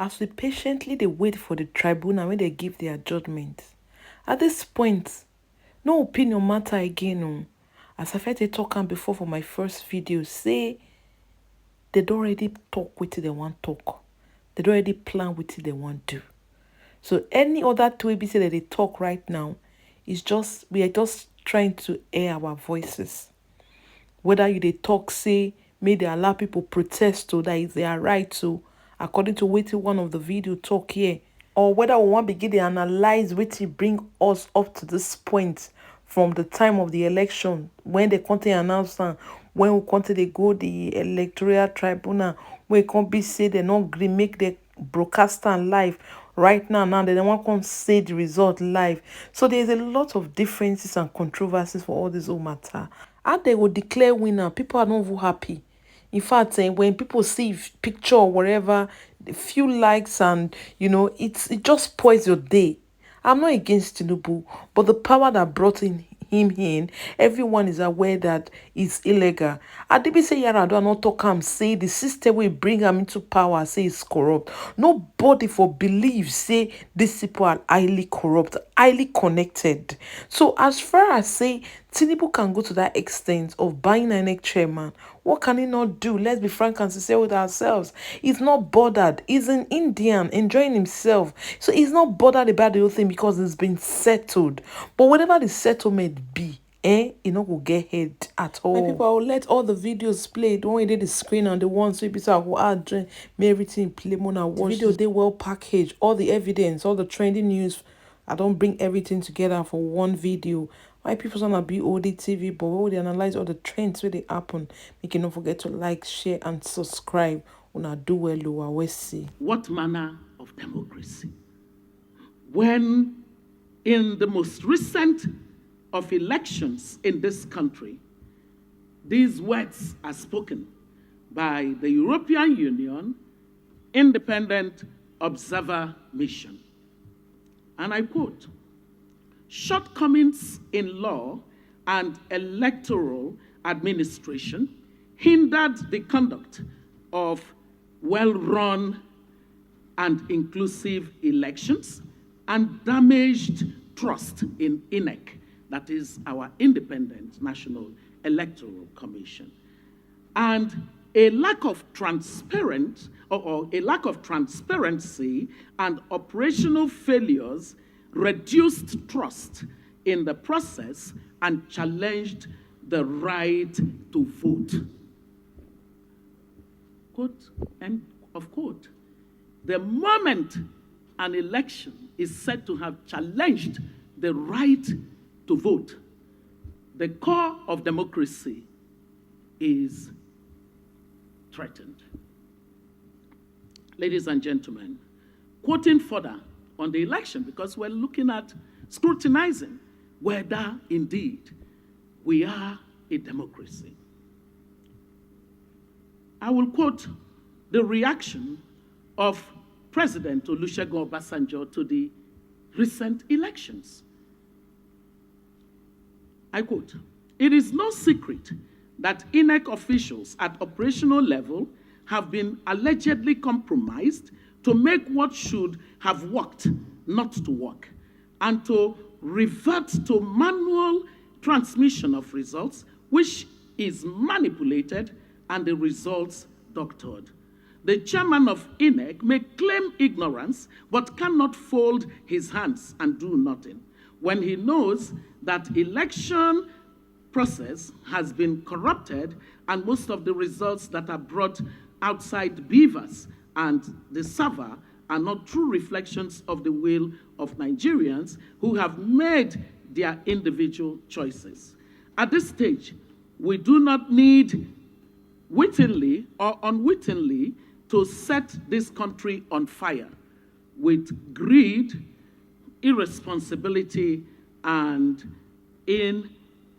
as we patiently they wait for the tribunal when they give their judgment. At this point, no opinion matter again. Oh. As I felt they talk am before for my first video, say they don't already talk with it they want talk. They don't already plan with it they want do. So any other two ABC that they talk right now is just we are just trying to air our voices. Whether you they talk, say, may they allow people protest to that is their right to, according to what one of the video talk here, or whether we want to begin to analyze what bring us up to this point from the time of the election when the country announcement, when we country they go the electoral tribunal, when it can't be say they not agree make the broadcaster live right now they don't want to say the result live. So there's a lot of differences and controversies for all this whole matter. How they will declare winner, people are not even happy. In fact, when people see picture or whatever, a few likes and it just spoils your day. I'm not against Tinubu, but the power that brought him in, everyone is aware that it's illegal. Adibise Yar'Adua not talk am say the system will bring him into power, say it's corrupt. Nobody for believe say these people are highly corrupt, highly connected. So as far as say Tinubu can go to that extent of buying an INEC chairman, what can he not do? Let's be frank and sincere with ourselves. He's not bothered. He's an Indian enjoying himself. So he's not bothered about the whole thing because it's been settled. But whatever the settlement be, you know, will get head at all. My people, I will let all the videos play. The one you did the screen and the ones so people will add me everything play more and watch. The video they well packaged, all the evidence, all the trending news. I don't bring everything together for one video. Why people wanna be Bod TV, but when they analyze all the trends where they happen, make you not forget to like, share, and subscribe. Una do well, always see. What manner of democracy? When in the most recent of elections in this country, these words are spoken by the European Union Independent Observer Mission. And I quote, "Shortcomings in law and electoral administration hindered the conduct of well-run and inclusive elections and damaged trust in INEC, that is our Independent National Electoral Commission. And a lack of transparency and operational failures reduced trust in the process and challenged the right to vote." Quote, end of quote. The moment an election is said to have challenged the right to vote, the core of democracy is threatened. Ladies and gentlemen, quoting further on the election, because we're looking at scrutinizing whether indeed we are a democracy. I will quote the reaction of President Olusegun Obasanjo to the recent elections. I quote, "It is no secret that INEC officials at operational level have been allegedly compromised to make what should have worked not to work, and to revert to manual transmission of results, which is manipulated and the results doctored. The chairman of INEC may claim ignorance, but cannot fold his hands and do nothing when he knows that election process has been corrupted and most of the results that are brought outside beavers and the server are not true reflections of the will of Nigerians who have made their individual choices. At this stage, we do not need wittingly or unwittingly to set this country on fire with greed, irresponsibility, and in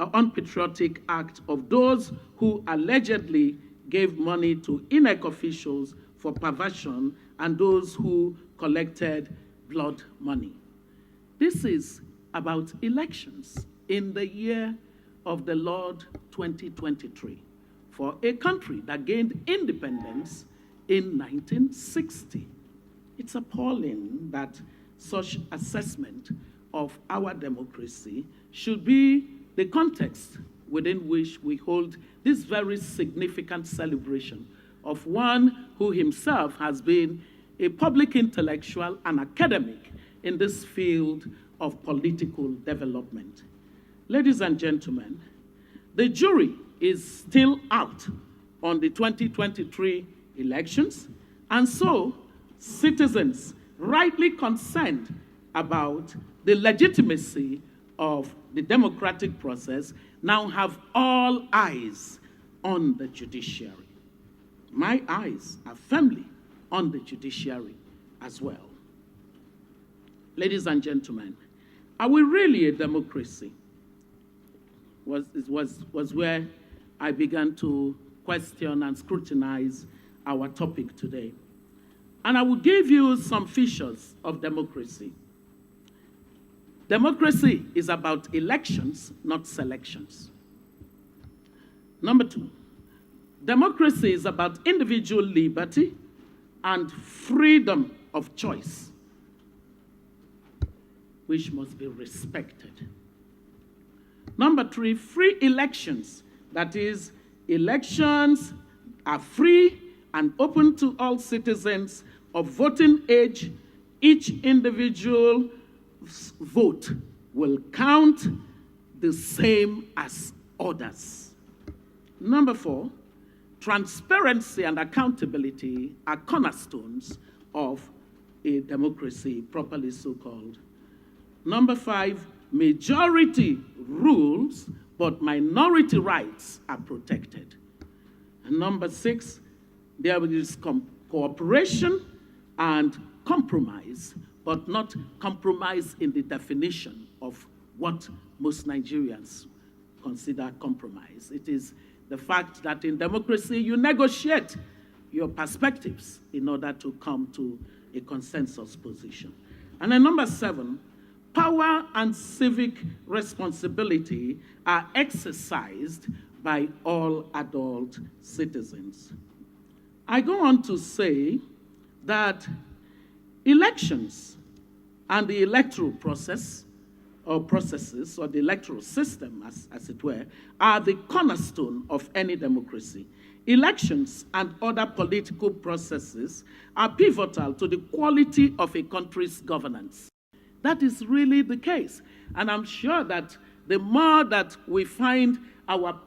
an unpatriotic act of those who allegedly gave money to INEC officials for perversion and those who collected blood money. This is about elections in the year of the Lord 2023 for a country that gained independence in 1960. it's appalling that such assessment of our democracy should be the context within which we hold this very significant celebration of one who himself has been a public intellectual and academic in this field of political development. Ladies and gentlemen, the jury is still out on the 2023 elections, and so citizens rightly concerned about the legitimacy of the democratic process now have all eyes on the judiciary. My eyes are firmly on the judiciary as well. Ladies and gentlemen, are we really a democracy? Was where I began to question and scrutinize our topic today. And I will give you some features of democracy. Democracy is about elections, not selections. Number two, democracy is about individual liberty and freedom of choice, which must be respected. Number three, free elections. That is, elections are free and open to all citizens of voting age. Each individual's vote will count the same as others. Number four, transparency and accountability are cornerstones of a democracy, properly so-called. Number five, majority rules, but minority rights are protected. And number six, there is cooperation and compromise, but not compromise in the definition of what most Nigerians consider compromise. It is the fact that in democracy, you negotiate your perspectives in order to come to a consensus position. And then number seven, power and civic responsibility are exercised by all adult citizens. I go on to say that elections and the electoral process, or processes, or the electoral system, as it were, are the cornerstone of any democracy. Elections and other political processes are pivotal to the quality of a country's governance. That is really the case. And I'm sure that the more that we find our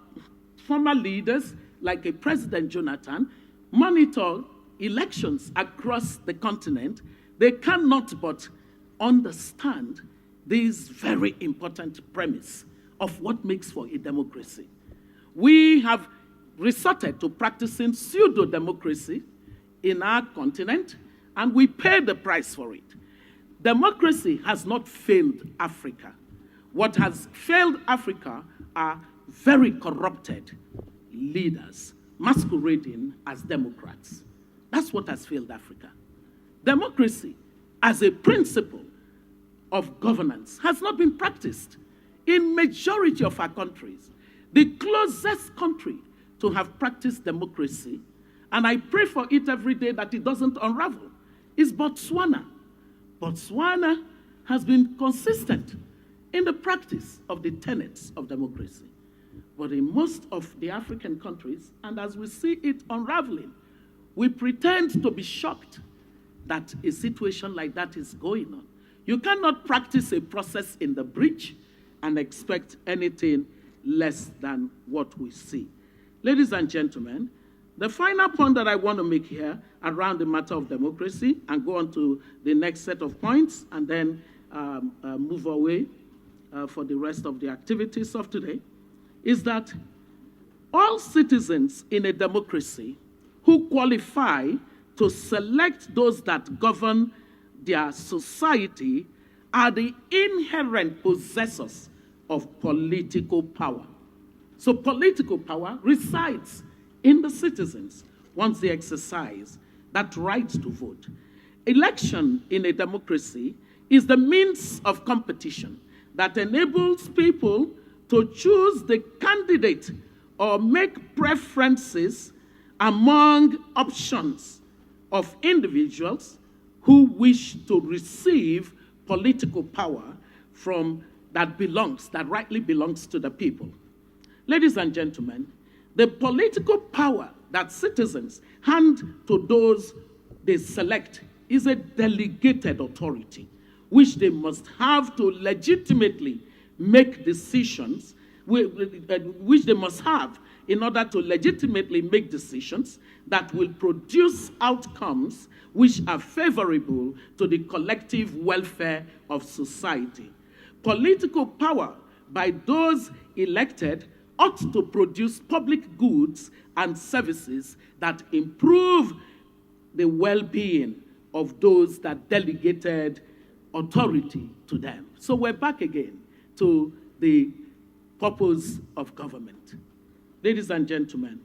former leaders, like a President Jonathan, monitor elections across the continent, they cannot but understand this very important premise of what makes for a democracy. We have resorted to practicing pseudo-democracy in our continent, and we pay the price for it. Democracy has not failed Africa. What has failed Africa are very corrupted leaders masquerading as Democrats. That's what has failed Africa. Democracy, as a principle of governance, has not been practiced in majority of our countries. The closest country to have practiced democracy, and I pray for it every day that it doesn't unravel, is Botswana. Botswana has been consistent in the practice of the tenets of democracy. But in most of the African countries, and as we see it unraveling, we pretend to be shocked that a situation like that is going on. You cannot practice a process in the breach and expect anything less than what we see. Ladies and gentlemen, the final point that I want to make here around the matter of democracy, and go on to the next set of points, and then move away for the rest of the activities of today, is that all citizens in a democracy who qualify to select those that govern their society are the inherent possessors of political power. So political power resides in the citizens once they exercise that right to vote. Election in a democracy is the means of competition that enables people to choose the candidate or make preferences among options of individuals who wish to receive political power that rightly belongs to the people. Ladies and gentlemen, the political power that citizens hand to those they select is a delegated authority, which they must have to legitimately make decisions, which they must have in order to legitimately make decisions that will produce outcomes which are favorable to the collective welfare of society. Political power by those elected ought to produce public goods and services that improve the well-being of those that delegated authority to them. So we're back again to the purpose of government. Ladies and gentlemen,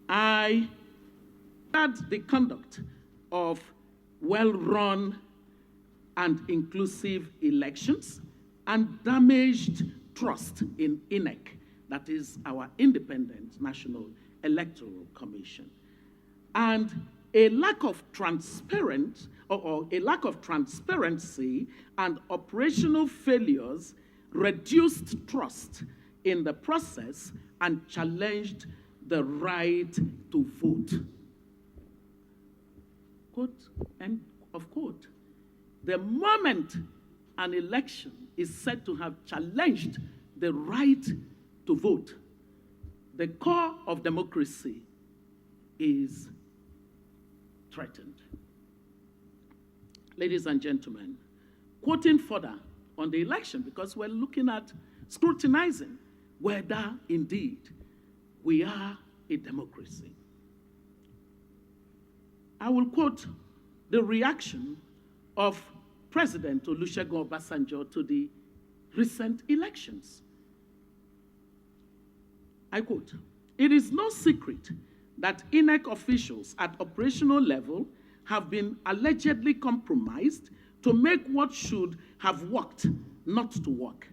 I had the conduct of well-run and inclusive elections and damaged trust in INEC, that is our Independent National Electoral Commission, and a lack of transparency and operational failures reduced trust in the process and challenged the right to vote. Quote, end of quote. The moment an election is said to have challenged the right to vote, the core of democracy is threatened. Ladies and gentlemen, quoting further on the election, because we're looking at scrutinizing whether indeed we are a democracy. I will quote the reaction of President Olusegun Obasanjo to the recent elections. I quote, "It is no secret that INEC officials at operational level have been allegedly compromised to make what should have worked not to work,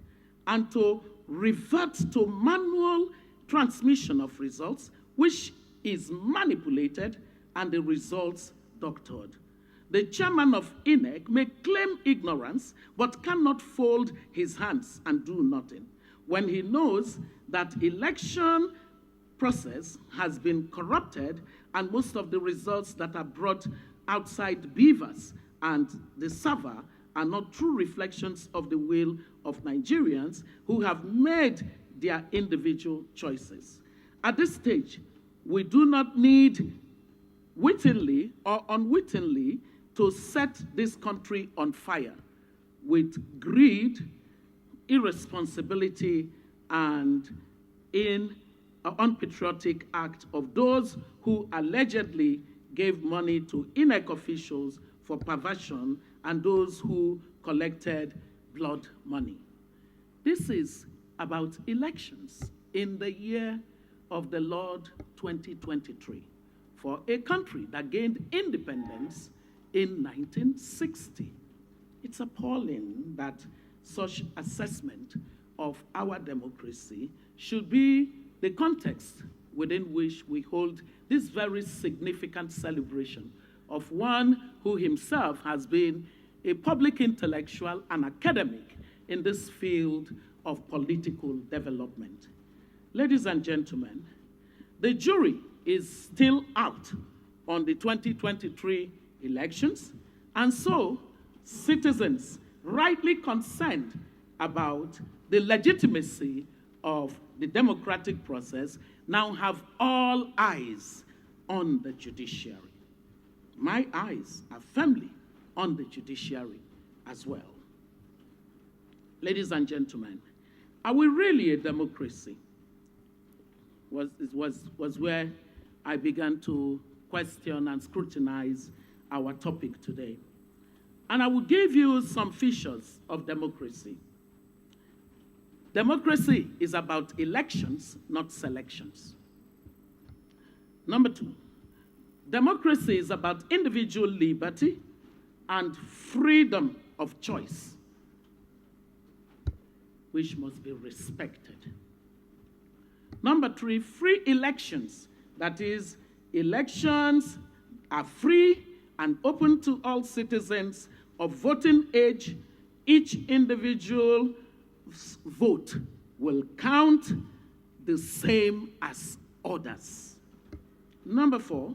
and to revert to manual transmission of results, which is manipulated and the results doctored. The chairman of INEC may claim ignorance, but cannot fold his hands and do nothing when he knows that election process has been corrupted and most of the results that are brought outside beavers and the server are not true reflections of the will of Nigerians who have made their individual choices. At this stage, we do not need wittingly or unwittingly to set this country on fire with greed, irresponsibility, and in an unpatriotic act of those who allegedly gave money to INEC officials for perversion and those who collected blood money. This is about elections in the year of the Lord 2023 for a country that gained independence in 1960. It's appalling that such assessment of our democracy should be the context within which we hold this very significant celebration of one who himself has been a public intellectual and academic in this field of political development. Ladies and gentlemen, the jury is still out on the 2023 elections, and so citizens rightly concerned about the legitimacy of the democratic process now have all eyes on the judiciary. My eyes are firmly on the judiciary as well. Ladies and gentlemen, are we really a democracy? Was where I began to question and scrutinize our topic today. And I will give you some features of democracy. Democracy is about elections, not selections. Number two, democracy is about individual liberty and freedom of choice, which must be respected. Number three, free elections. That is, elections are free, and open to all citizens of voting age, each individual vote will count the same as others. Number 4,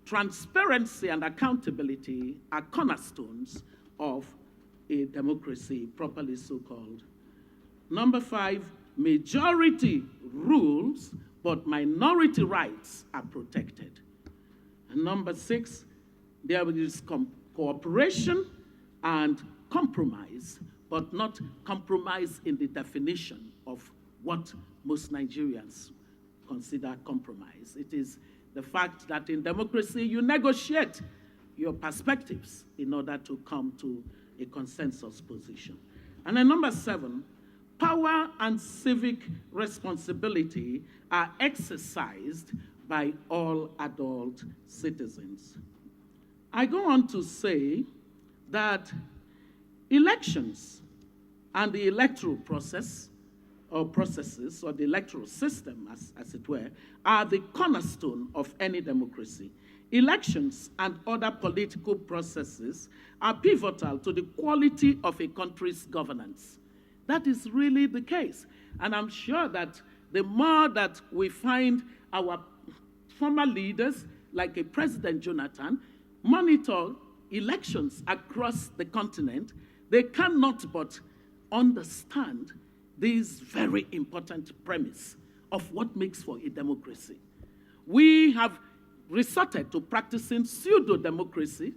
transparency and accountability are cornerstones of a democracy, properly so-called. Number 5, majority rules, but minority rights are protected. And number 6, there is cooperation and compromise, but not compromise in the definition of what most Nigerians consider compromise. It is the fact that in democracy, you negotiate your perspectives in order to come to a consensus position. And then number 7, power and civic responsibility are exercised by all adult citizens. I go on to say that elections and the electoral process or processes or the electoral system, as it were, are the cornerstone of any democracy. Elections and other political processes are pivotal to the quality of a country's governance. That is really the case. And I'm sure that the more that we find our former leaders, like a President Jonathan, monitor elections across the continent, they cannot but understand this very important premise of what makes for a democracy. We have resorted to practicing pseudo-democracy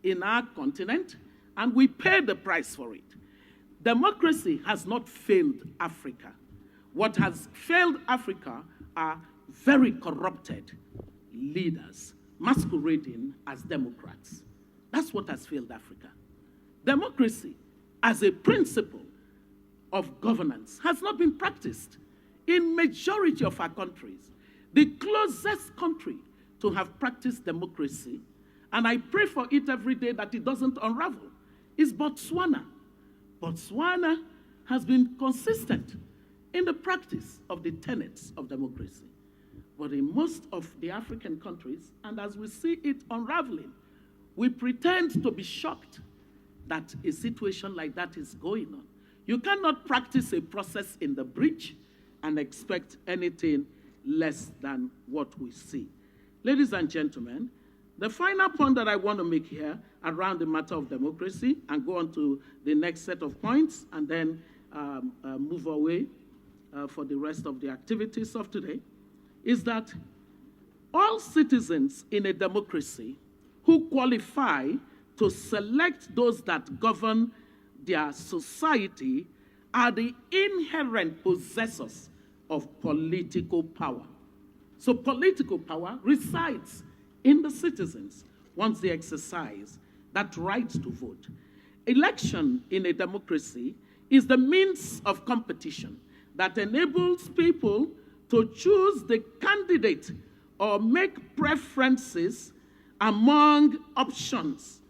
in our continent, and we pay the price for it. Democracy has not failed Africa. What has failed Africa are very corrupted leaders masquerading as Democrats. That's what has failed Africa. Democracy, as a principle of governance, has not been practiced in majority of our countries. The closest country to have practiced democracy, and I pray for it every day that it doesn't unravel, is Botswana. Botswana has been consistent in the practice of the tenets of democracy. But in most of the African countries, and as we see it unraveling, we pretend to be shocked that a situation like that is going on. You cannot practice a process in the breach and expect anything less than what we see. Ladies and gentlemen, the final point that I want to make here around the matter of democracy, and go on to the next set of points, and then move away for the rest of the activities of today, is that all citizens in a democracy who qualify to select those that govern their society are the inherent possessors of political power. So political power resides in the citizens once they exercise that right to vote. Election in a democracy is the means of competition that enables people to choose the candidate or make preferences among options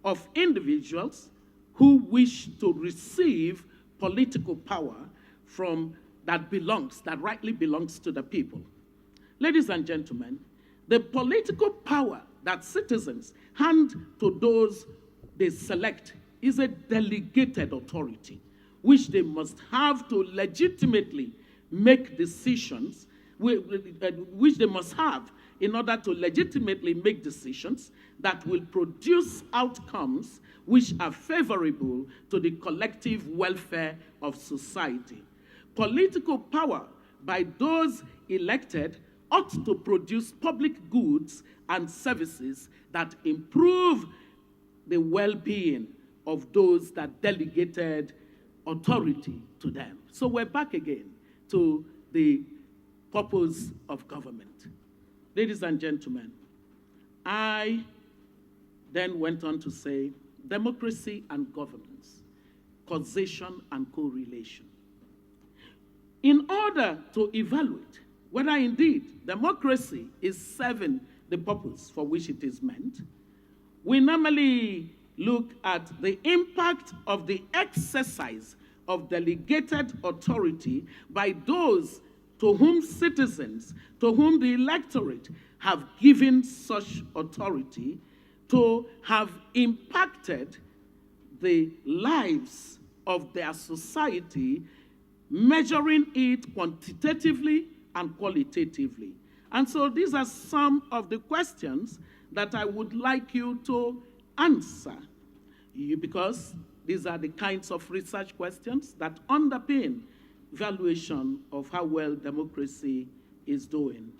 of individuals who wish to receive political power from that rightly belongs to the people. Ladies and gentlemen, the political power that citizens hand to those they select is a delegated authority, which they must have to legitimately make decisions, which they must have in order to legitimately make decisions that will produce outcomes which are favorable to the collective welfare of society. Political power by those elected ought to produce public goods and services that improve the well-being of those that delegated authority to them. So we're back again to the purpose of government. Ladies and gentlemen, I then went on to say democracy and governance, causation and correlation. In order to evaluate whether indeed democracy is serving the purpose for which it is meant, we normally look at the impact of the exercise of delegated authority by those to whom citizens, to whom the electorate have given such authority to have impacted the lives of their society, measuring it quantitatively and qualitatively. And so these are some of the questions that I would like you to answer, because these are the kinds of research questions that underpin evaluation of how well democracy is doing.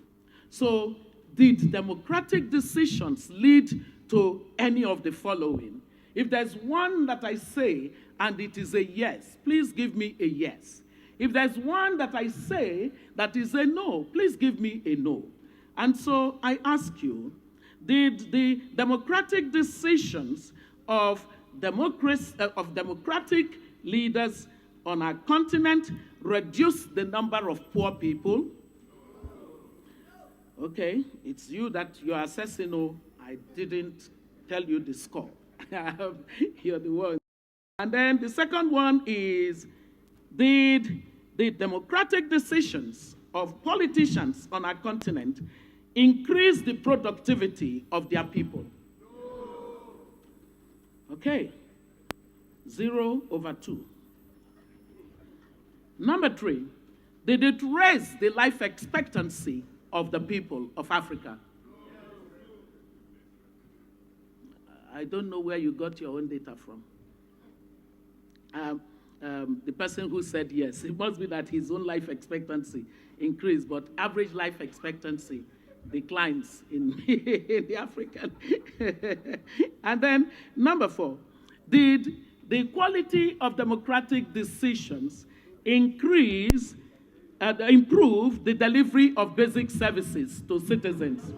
So, did democratic decisions lead to any of the following? If there's one that I say and it is a yes, please give me a yes. If there's one that I say that is a no, please give me a no. And so I ask you, did the democratic decisions of democratic leaders on our continent reduce the number of poor people? Okay, it's you that you're assessing. Oh, I didn't tell you the score. You're the one. And then the second one is, did the democratic decisions of politicians on our continent increase the productivity of their people? Okay, 0/2. Number 3, did it raise the life expectancy of the people of Africa? I don't know where you got your own data from. The person who said yes, it must be that his own life expectancy increased, but average life expectancy declines in, in the African. And then number 4, did the quality of democratic decisions improve the delivery of basic services to citizens?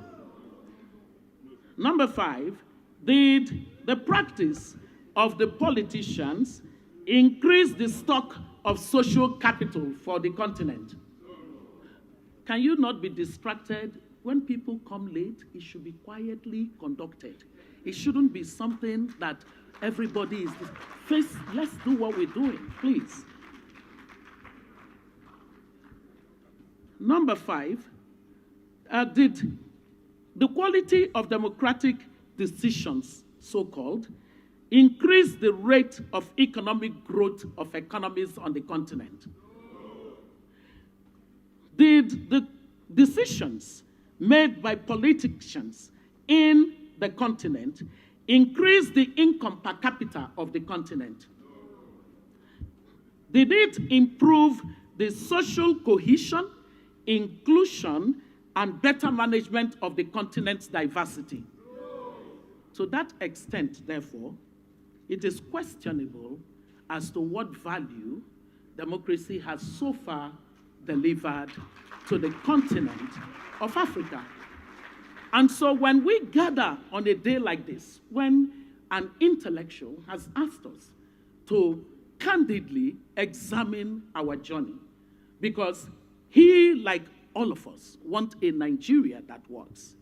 Number 5, did the practice of the politicians increase the stock of social capital for the continent? Can you not be distracted? When people come late, it should be quietly conducted. It shouldn't be something that everybody is... First, let's do what we're doing, please. Number 5, did the quality of democratic decisions, so-called, increase the rate of economic growth of economies on the continent? Did the decisions made by politicians in the continent increase the income per capita of the continent? Did it improve the social cohesion, inclusion, and better management of the continent's diversity? To that extent, therefore, it is questionable as to what value democracy has so far delivered to the continent of Africa. And so when we gather on a day like this, when an intellectual has asked us to candidly examine our journey, because he, like all of us, want a Nigeria that works,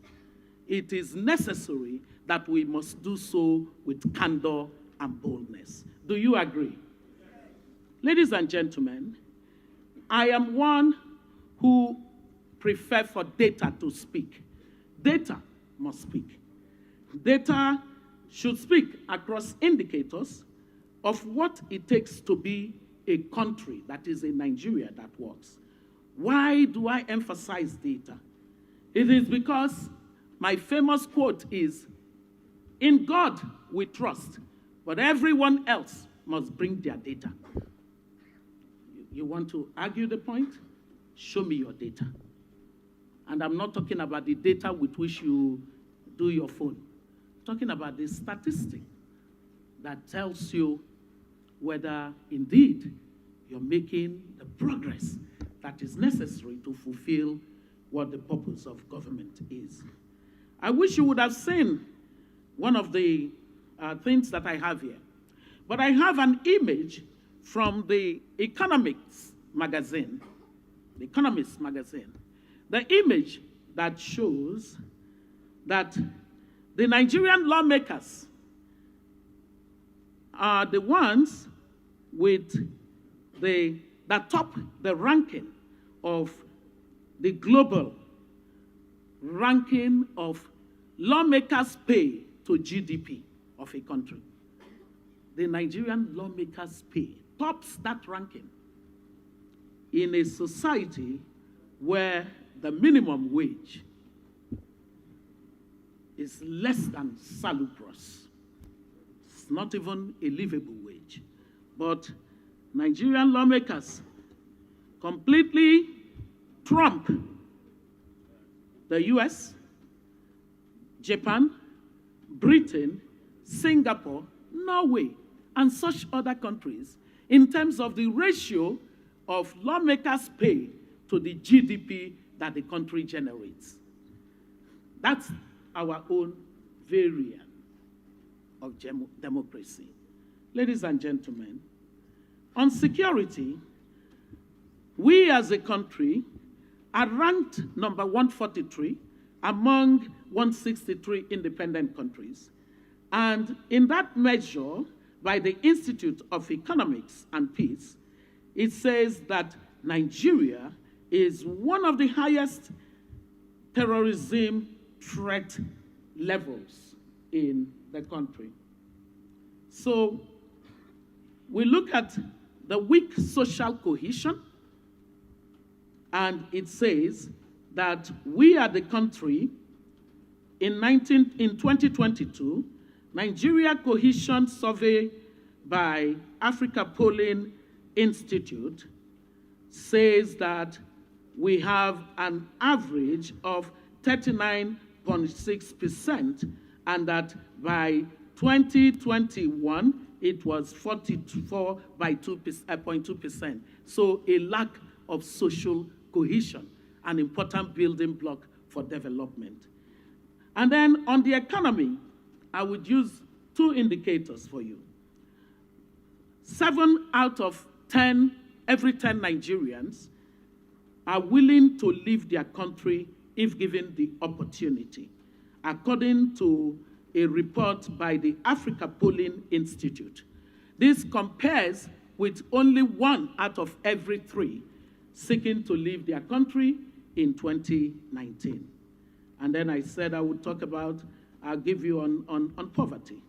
it is necessary that we must do so with candor and boldness. Do you agree? Ladies and gentlemen, I am one who prefer for data to speak. Data must speak. Data should speak across indicators of what it takes to be a country that is a Nigeria that works. Why do I emphasize data? It is because my famous quote is, "In God we trust, but everyone else must bring their data." You want to argue the point? Show me your data. And I'm not talking about the data with which you do your phone. I'm talking about the statistic that tells you whether indeed you're making the progress that is necessary to fulfill what the purpose of government is. I wish you would have seen one of the things that I have here. But I have an image from the Economics magazine, the Economist magazine. The image that shows that the Nigerian lawmakers are the ones that top the ranking of the global ranking of lawmakers' pay to GDP of a country. The Nigerian lawmakers' pay tops that ranking in a society where the minimum wage is less than salubrious. It's not even a livable wage. But Nigerian lawmakers completely trump the US, Japan, Britain, Singapore, Norway, and such other countries in terms of the ratio of lawmakers' pay to the GDP that the country generates. That's our own variant of democracy. Ladies and gentlemen, on security, we as a country are ranked number 143 among 163 independent countries. And in that measure, by the Institute of Economics and Peace, it says that Nigeria is one of the highest terrorism threat levels in the country. So we look at the weak social cohesion, and it says that we are the country in 2022, Nigeria Cohesion Survey by Africa Polling Institute says that we have an average of 39.6%, and that by 2021, it was 44.2%. So a lack of social cohesion, an important building block for development. And then on the economy, I would use two indicators for you. 7 out of 10, every 10 Nigerians are willing to leave their country if given the opportunity, according to a report by the Africa Polling Institute. This compares with only 1 out of every 3 seeking to leave their country in 2019. And then I said I would talk about, I'll give you on poverty.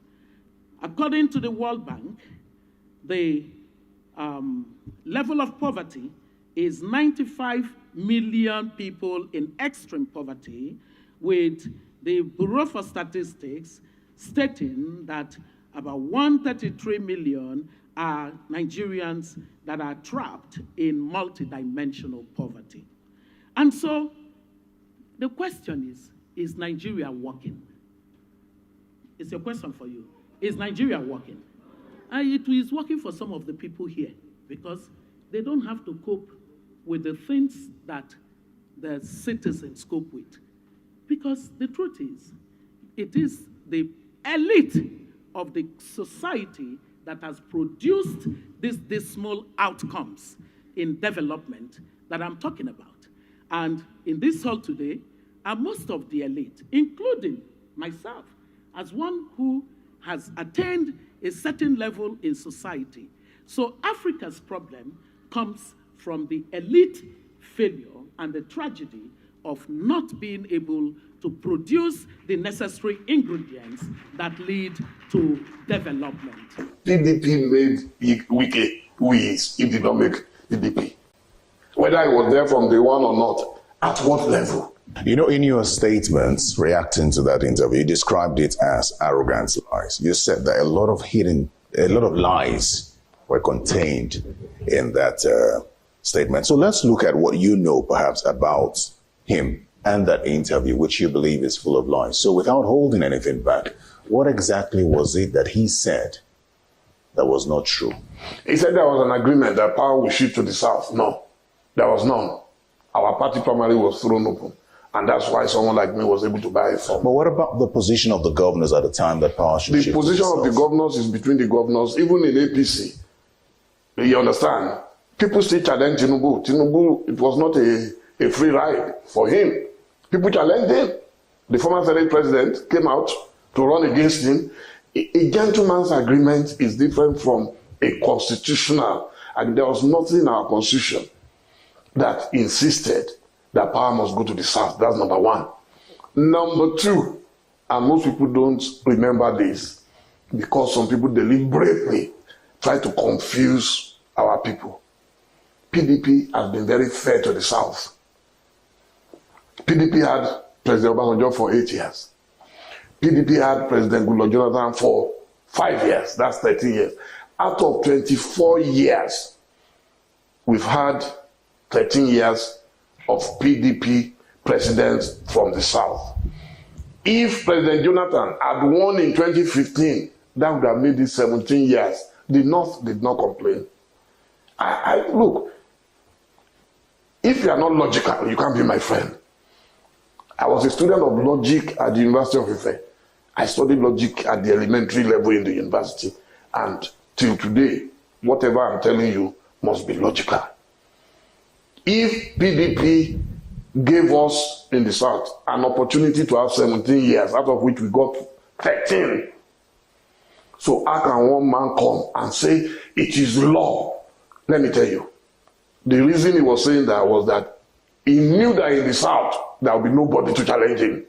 According to the World Bank, the level of poverty is 95 million people in extreme poverty, with the Bureau for Statistics stating that about 133 million are Nigerians that are trapped in multidimensional poverty. And so the question is Nigeria working? It's a question for you. Is Nigeria working? And it is working for some of the people here because they don't have to cope with the things that the citizens cope with. Because the truth is, it is the elite of the society that has produced these dismal outcomes in development that I'm talking about. And in this hall today are most of the elite, including myself, as one who has attained a certain level in society. So Africa's problem comes from the elite failure and the tragedy of not being able to produce the necessary ingredients that lead to development. PDP made Wike who is, if did not make PDP. Whether he was there from day one or not, at what level? You know, in your statements reacting to that interview, you described it as arrogant lies. You said that a lot of lies were contained in that statement. So let's look at what you know perhaps about him and that interview, which you believe is full of lies. So without holding anything back, what exactly was it that he said that was not true? He said there was an agreement that power would shift to the south. No, there was none. Our party primary was thrown open. And that's why someone like me was able to buy it from. But what about the position of the governors at the time that power should shift? The position of the governors is between the governors, even in APC. You understand? People still challenge Tinubu. Tinubu, it was not a free ride for him. People challenged him. The former Senate president came out to run against him. A gentleman's agreement is different from a constitutional. And there was nothing in our constitution that insisted that power must go to the south. That's number one. Number two, And most people don't remember this because some people deliberately try to confuse our people. PDP has been very fair to the South. PDP had President Obasanjo for 8 years. PDP had President Goodluck Jonathan for 5 years. That's 13 years. Out of 24 years, we've had 13 years of PDP presidents from the South. If President Jonathan had won in 2015, that would have made it 17 years. The North did not complain. Look, if you are not logical, you can't be my friend. I was a student of logic at the University of Ife. I studied logic at the elementary level in the university. And till today, whatever I'm telling you must be logical. If PDP gave us in the South an opportunity to have 17 years, out of which we got 13. So how can one man come and say it is law? Let me tell you. The reason he was saying that was that he knew that in the South there would be nobody to challenge him.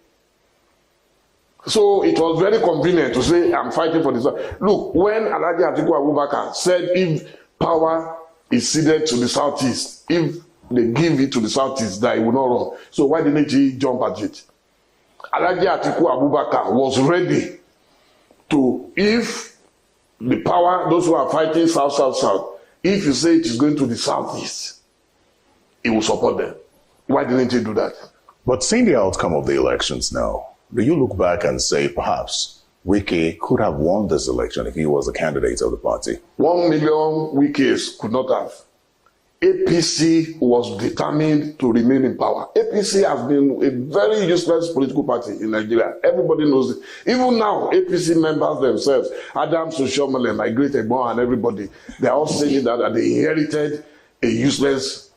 So it was very convenient to say, I'm fighting for this. Look, when Alhaji Atiku Abubakar said if power is ceded to the Southeast, if they give it to the Southeast, that it will not run. So why didn't he jump at it? Alhaji Atiku Abubakar was ready to, if the power, those who are fighting South, if you say it is going to the Southeast, he will support them. Why didn't he do that? But seeing the outcome of the elections now, do you look back and say perhaps Wike could have won this election if he was a candidate of the party? 1 million Wikes could not have. APC was determined to remain in power. APC has been a very useless political party in Nigeria. Everybody knows it. Even now, APC members themselves, Adams, Oshiomhole, my great Egbon, and everybody, they are all saying that they inherited a useless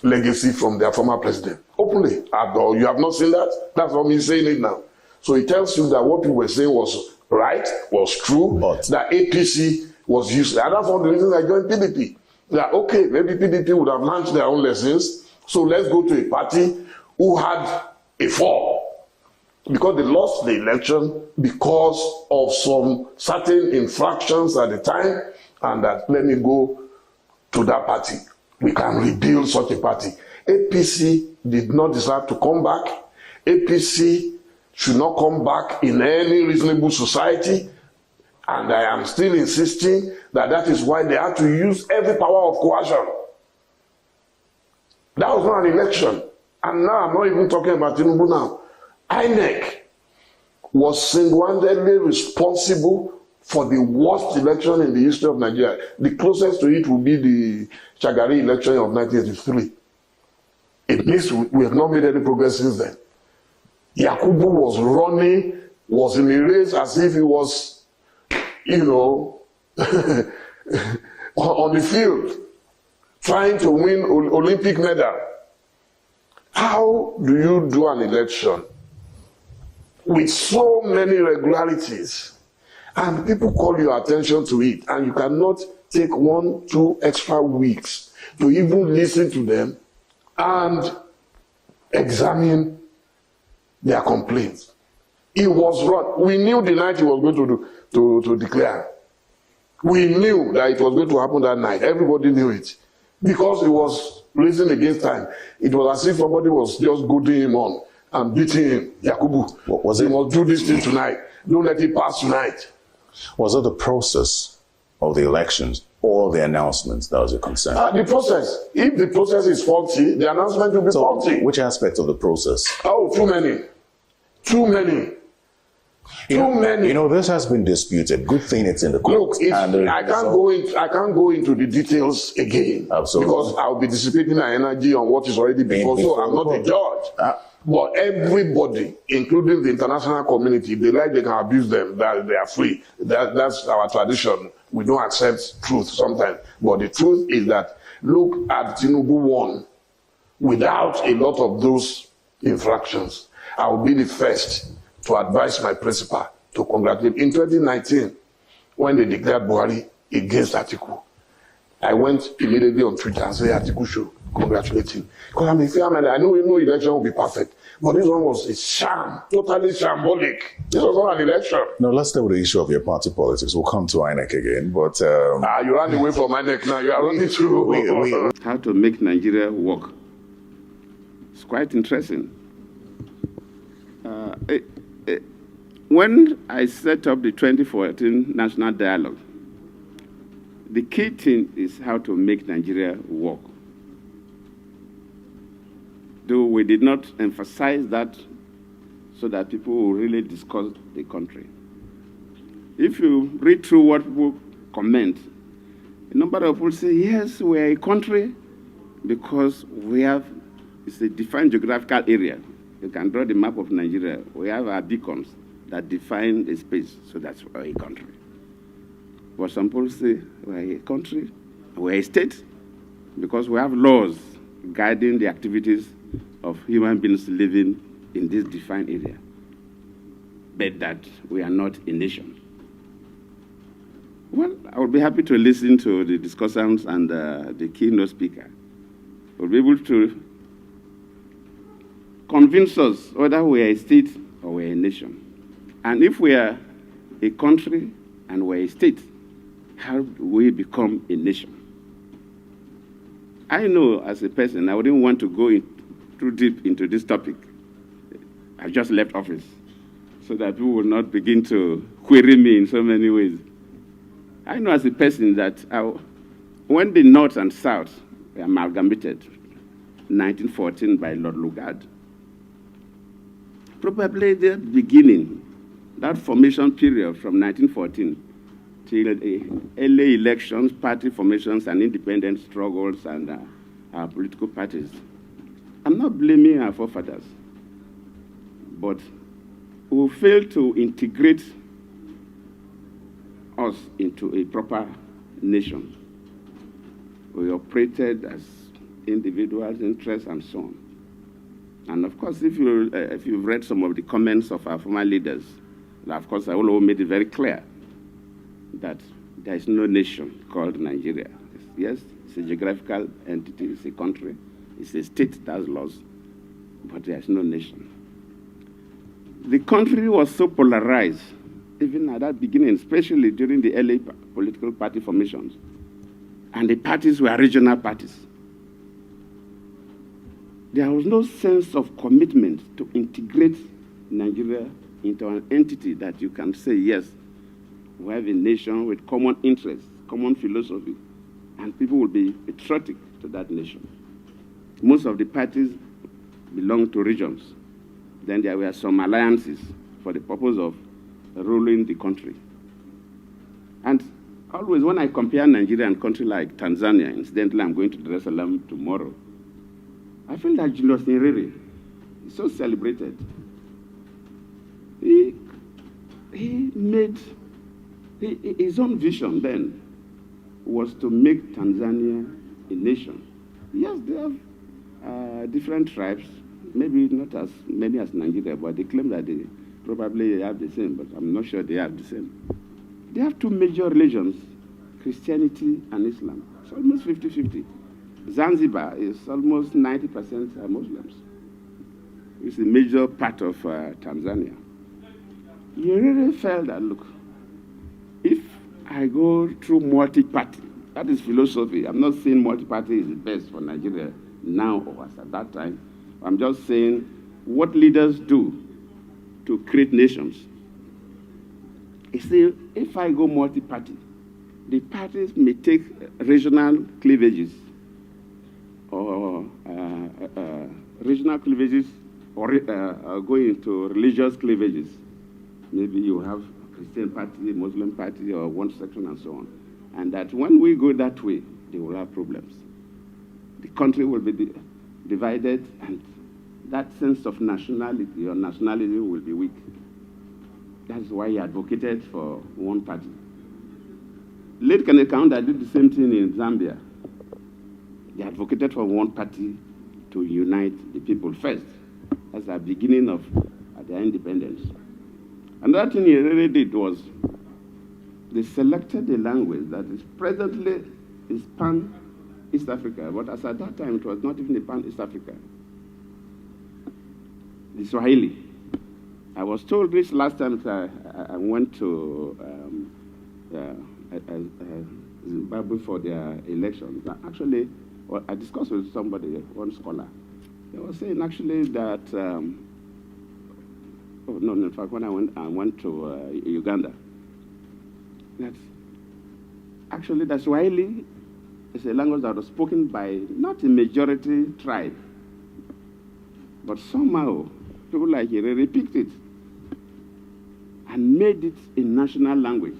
legacy from their former president. Openly. You have not seen that? That's what he's saying it now. So it tells you that what people were saying was right, was true, but that APC was useless. And that's one of the reasons I joined PDP. That, okay, maybe PDP would have launched their own lessons, so let's go to a party who had a fall. Because they lost the election because of some certain infractions at the time, and that let me go to that party. We can rebuild such a party. APC did not deserve to come back. APC should not come back in any reasonable society. And I am still insisting that that is why they had to use every power of coercion. That was not an election. And now I'm not even talking about Tinubu now. INEC was single-handedly responsible for the worst election in the history of Nigeria. The closest to it will be the Shagari election of 1983. It means we have not made any progress since then. Yakubu was running, was in a race as if he was, on the field, trying to win Olympic medal. How do you do an election with so many irregularities and people call your attention to it and you cannot take 1-2 extra weeks to even listen to them and examine their complaints? It was wrong. We knew the night he was going to declare. We knew that it was going to happen that night. Everybody knew it. Because it was racing against time. It was as if somebody was just goading him on and beating him. Yakubu, he must do this thing tonight. Don't let it pass tonight. Was it the process of the elections or the announcements that was your concern? The process. If the process is faulty, the announcement will be faulty. Which aspect of the process? Oh, too many. Too many. This has been disputed. Good thing it's in the court. Look, I can't go into the details again. Absolutely. Because I'll be dissipating my energy on what is already before. So I'm not a judge. But everybody, including the international community, they can abuse them. That they are free. That's our tradition. We don't accept truth sometimes. But the truth is that look at Tinubu won without a lot of those infractions. I will be the first to advise my principal to congratulate. In 2019, when they declared Buhari against Atiku, I went immediately on Twitter and said, Atiku show. congratulate him. Because I'm a fair man. I know no election will be perfect. But this one was a sham, totally shambolic. This was not an election. Now, let's stay with the issue of your party politics. We'll come to INEC again, but... you ran away from INEC now. You are running through. How to make Nigeria work. It's quite interesting. When I set up the 2014 National Dialogue, the key thing is how to make Nigeria work. Though we did not emphasize that so that people will really discuss the country. If you read through what people comment, a number of people say, yes, we are a country because we have, it's a defined geographical area. You can draw the map of Nigeria. We have our beacons that define the space, so that's why we're a country. But some people say we're a country, we're a state, because we have laws guiding the activities of human beings living in this defined area, but that we are not a nation. Well, I would be happy to listen to the discussants and the keynote speaker. We'll be able to convince us whether we are a state or we are a nation. And if we are a country and we're a state, how do we become a nation? I know as a person, I wouldn't want to go too deep into this topic. I just left office so that people will not begin to query me in so many ways. I know as a person that when the North and South were amalgamated, 1914 by Lord Lugard, probably the beginning, that formation period from 1914 till the early elections, party formations, and independent struggles, and our political parties. I'm not blaming our forefathers, but we failed to integrate us into a proper nation. We operated as individuals, interests, and so on. And of course, if you've read some of the comments of our former leaders, of course, I will made it very clear that there is no nation called Nigeria. Yes, it's a geographical entity, it's a country, it's a state that has laws, but there is no nation. The country was so polarized, even at that beginning, especially during the early political party formations, and the parties were regional parties. There was no sense of commitment to integrate Nigeria into an entity that you can say, yes, we have a nation with common interests, common philosophy, and people will be patriotic to that nation. Most of the parties belong to regions. Then there were some alliances for the purpose of ruling the country. And always when I compare Nigeria and country like Tanzania, incidentally I'm going to Dar es Salaam tomorrow, I feel that Julius Nyerere is so celebrated. He made his own vision then was to make Tanzania a nation. Yes, they have different tribes, maybe not as many as Nigeria, but they claim that they probably have the same, but I'm not sure they have the same. They have two major religions, Christianity and Islam. It's almost 50-50. Zanzibar is almost 90% Muslims. It's a major part of Tanzania. You really felt that, look, if I go through multi-party, that is philosophy. I'm not saying multi-party is the best for Nigeria now or as at that time. I'm just saying what leaders do to create nations. You see, if I go multi-party, the parties may take regional cleavages or regional cleavages or go into religious cleavages. Maybe you have Christian party, Muslim party, or one section and so on. And that when we go that way, they will have problems. The country will be divided, and that sense of nationality or nationality will be weak. That's why he advocated for one party. Late Kenneth Kaunda did the same thing in Zambia. They advocated for one party to unite the people first. That's the beginning of their independence. Another thing he really did was they selected a language that is presently is East Africa, but as at that time, it was not even a pan-East Africa. The Swahili. I was told this last time that I went to Zimbabwe for their election. Actually, well, I discussed with somebody, one scholar. They were saying actually that, in fact, when I went to Uganda, that actually the Swahili is a language that was spoken by not a majority tribe, but somehow people like Herere picked it and made it a national language.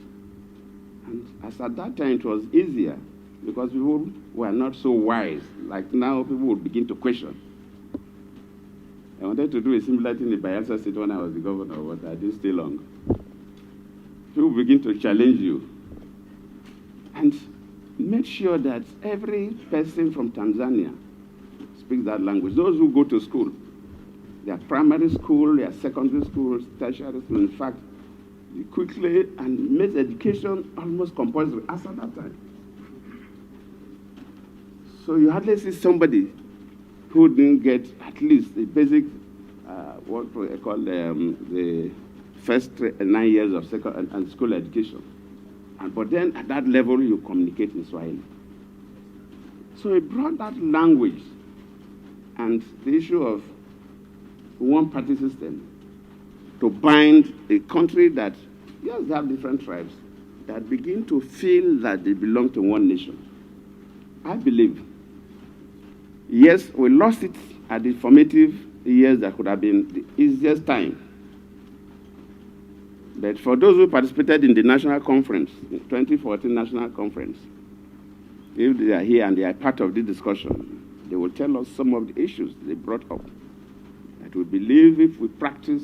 And as at that time, it was easier because people were not so wise. Like now, people would begin to question. I wanted to do a similar thing in Bayelsa State when I was the governor, but I didn't stay long. People begin to challenge you. And make sure that every person from Tanzania speaks that language. Those who go to school, their primary school, their secondary schools, tertiary school, in fact, quickly and made education almost compulsory as at that time. So you hardly see somebody who didn't get at least the basic, what we call the first 9 years of second and school education. But then at that level, you communicate in Swahili. So it brought that language and the issue of one-party system to bind a country that, yes, they have different tribes, that begin to feel that they belong to one nation. I believe, yes, we lost it at the formative years that could have been the easiest time. But for those who participated in the national conference, the 2014 national conference, if they are here and they are part of this discussion, they will tell us some of the issues they brought up. That we believe if we practice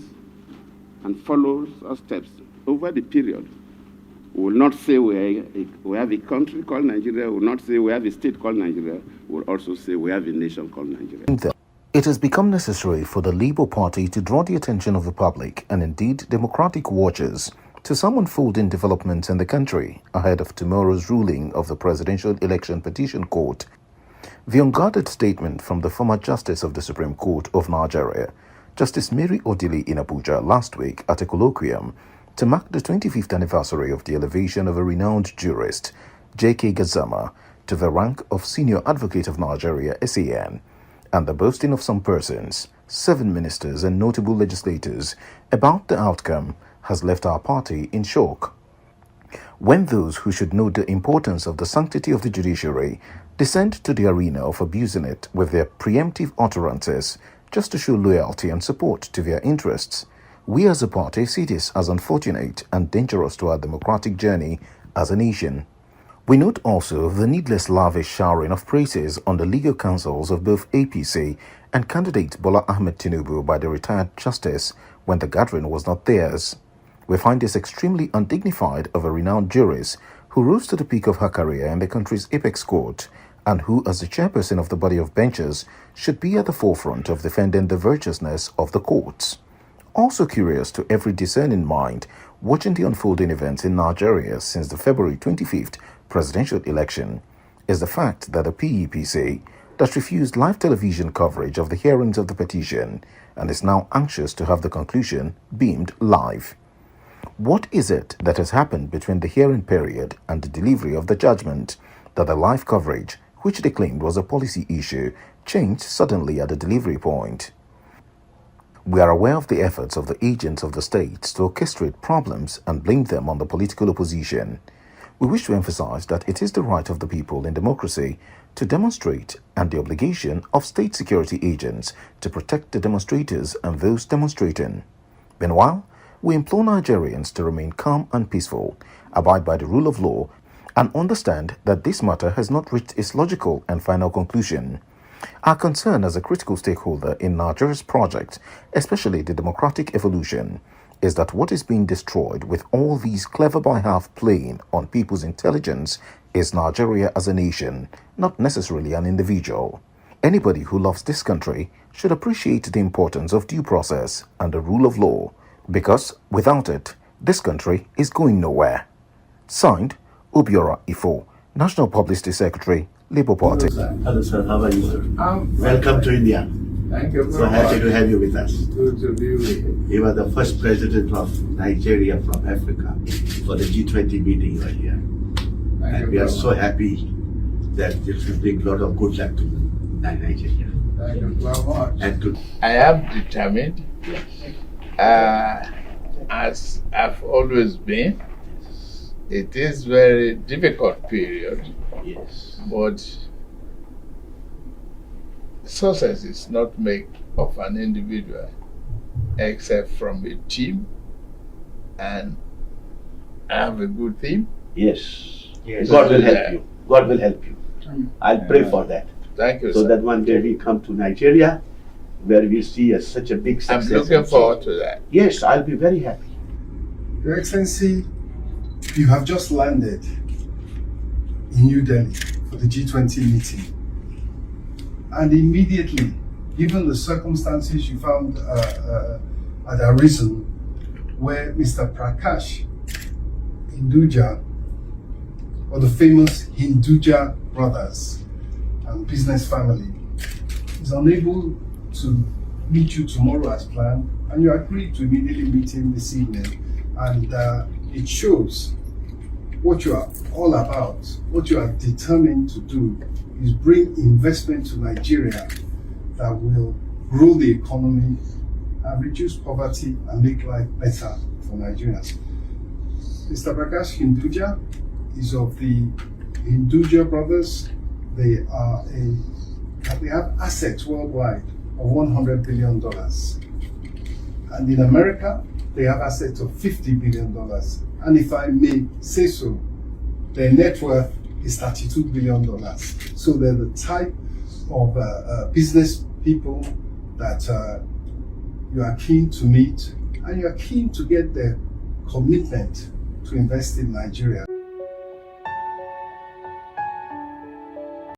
and follow our steps over the period, we will not say we have a country called Nigeria, we will not say we have a state called Nigeria, we will also say we have a nation called Nigeria. It has become necessary for the Labour Party to draw the attention of the public and indeed democratic watchers to some unfolding developments in the country ahead of tomorrow's ruling of the Presidential Election Petition Court. The unguarded statement from the former Justice of the Supreme Court of Nigeria, Justice Mary Odili in Abuja last week at a colloquium to mark the 25th anniversary of the elevation of a renowned jurist, J.K. Gazama, to the rank of Senior Advocate of Nigeria, SAN, and the boasting of some persons, 7 ministers and notable legislators, about the outcome has left our party in shock. When those who should know the importance of the sanctity of the judiciary descend to the arena of abusing it with their preemptive utterances just to show loyalty and support to their interests, we as a party see this as unfortunate and dangerous to our democratic journey as a nation. We note also the needless lavish showering of praises on the legal counsels of both APC and candidate Bola Ahmed Tinubu by the retired justice when the gathering was not theirs. We find this extremely undignified of a renowned jurist who rose to the peak of her career in the country's apex court and who, as the chairperson of the body of benches, should be at the forefront of defending the virtuousness of the courts. Also curious to every discerning mind watching the unfolding events in Nigeria since the February 25th presidential election is the fact that the PEPC that refused live television coverage of the hearings of the petition and is now anxious to have the conclusion beamed live. What is it that has happened between the hearing period and the delivery of the judgment that the live coverage, which they claimed was a policy issue, changed suddenly at the delivery point? We are aware of the efforts of the agents of the states to orchestrate problems and blame them on the political opposition. We wish to emphasize that it is the right of the people in democracy to demonstrate and the obligation of state security agents to protect the demonstrators and those demonstrating. Meanwhile, we implore Nigerians to remain calm and peaceful, abide by the rule of law, and understand that this matter has not reached its logical and final conclusion. Our concern as a critical stakeholder in Nigeria's project, especially the democratic evolution, is that what is being destroyed with all these clever by half playing on people's intelligence is Nigeria as a nation, not necessarily an individual. Anybody who loves this country should appreciate the importance of due process and the rule of law, because without it, this country is going nowhere. Signed, Obiora Ifo, National Publicity Secretary, Labour Party. Hello, sir. How are you, sir? Welcome to India. Thank you So very happy much. to have you with us. Good to be with you. You are the first president of Nigeria from Africa for the G20 meeting you are here. And we are so happy that this will bring a lot of good luck to Nigeria. Thank you very much. And to I am determined, as I've always been. It is very difficult period, yes. but success is not made of an individual, except from a team, and I have a good team. Yes. Yes. God will help you. God will help you. I'll pray for that. Thank you, So sir. that one day we come to Nigeria where we see such a big I'm success. looking forward to that. Yes, I'll be very happy. Your Excellency, you have just landed in New Delhi for the G20 meeting. And immediately, given the circumstances you found had arisen, where Mr. Prakash Hinduja, or the famous Hinduja brothers and business family, is unable to meet you tomorrow as planned, and you agreed to immediately meet him this evening. And it shows what you are all about, what you are determined to do is bring investment to Nigeria that will grow the economy and reduce poverty and make life better for Nigerians. Mr. Prakash Hinduja is of the Hinduja brothers. They have assets worldwide of $100 billion. And in America, they have assets of $50 billion. And if I may say so, their net worth is $32 billion. So they're the type of business people that you are keen to meet, and you are keen to get their commitment to invest in Nigeria.